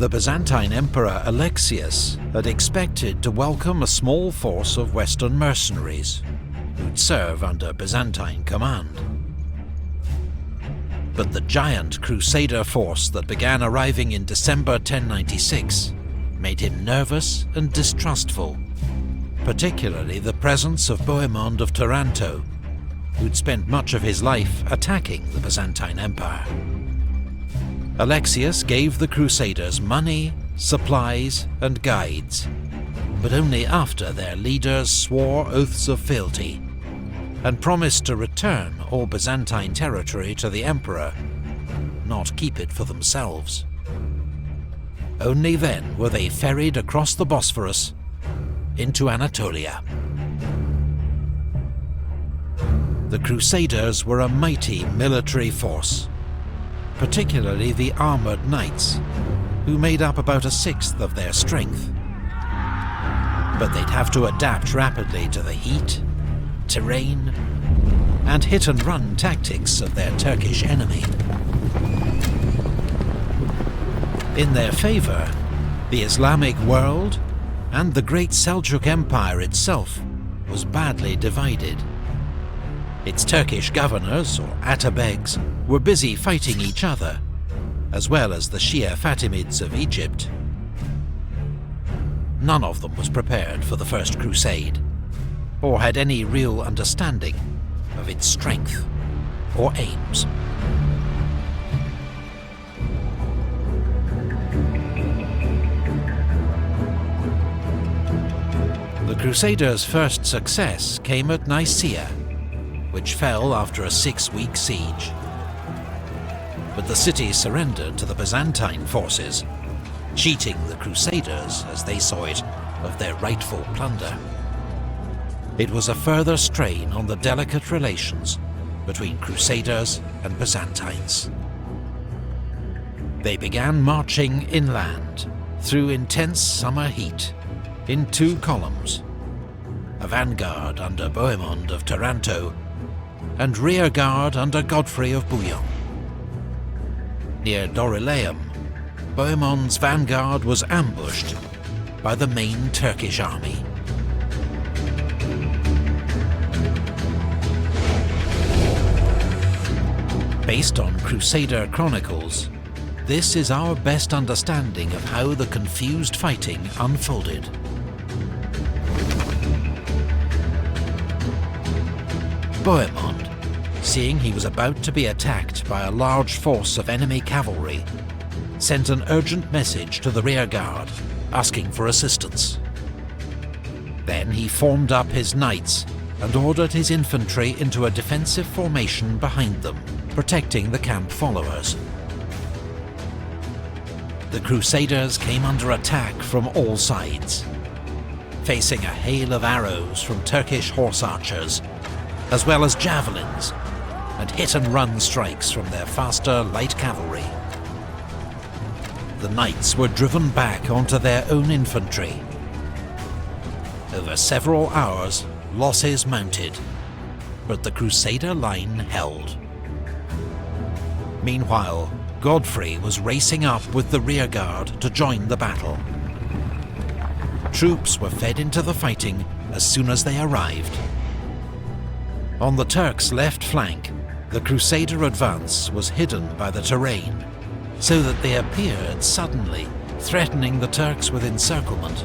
The Byzantine Emperor Alexius had expected to welcome a small force of Western mercenaries who'd serve under Byzantine command. But the giant Crusader force that began arriving in December 1096 made him nervous and distrustful, particularly the presence of Bohemond of Taranto, who'd spent much of his life attacking the Byzantine Empire. Alexius gave the Crusaders money, supplies and guides, but only after their leaders swore oaths of fealty and promised to return all Byzantine territory to the emperor, not keep it for themselves. Only then were they ferried across the Bosphorus into Anatolia. The Crusaders were a mighty military force, particularly the armoured knights, who made up about a sixth of their strength. But they'd have to adapt rapidly to the heat, terrain, and hit-and-run tactics of their Turkish enemy. In their favour, the Islamic world and the great Seljuk Empire itself was badly divided. Its Turkish governors, or atabegs, were busy fighting each other, as well as the Shia Fatimids of Egypt. None of them was prepared for the First Crusade, or had any real understanding of its strength or aims. The Crusaders' first success came at Nicaea, which fell after a 6-week siege. But the city surrendered to the Byzantine forces, cheating the Crusaders, as they saw it, of their rightful plunder. It was a further strain on the delicate relations between Crusaders and Byzantines. They began marching inland through intense summer heat in 2 columns, a vanguard under Bohemond of Taranto and rearguard under Godfrey of Bouillon. Near Dorylaeum, Bohemond's vanguard was ambushed by the main Turkish army. Based on Crusader chronicles, this is our best understanding of how the confused fighting unfolded. Bohemond, seeing he was about to be attacked by a large force of enemy cavalry, sent an urgent message to the rearguard, asking for assistance. Then he formed up his knights and ordered his infantry into a defensive formation behind them, protecting the camp followers. The Crusaders came under attack from all sides, facing a hail of arrows from Turkish horse archers, as well as javelins and hit-and-run strikes from their faster light cavalry. The knights were driven back onto their own infantry. Over several hours, losses mounted, but the Crusader line held. Meanwhile, Godfrey was racing up with the rearguard to join the battle. Troops were fed into the fighting as soon as they arrived. On the Turks' left flank, the Crusader advance was hidden by the terrain, so that they appeared suddenly, threatening the Turks with encirclement.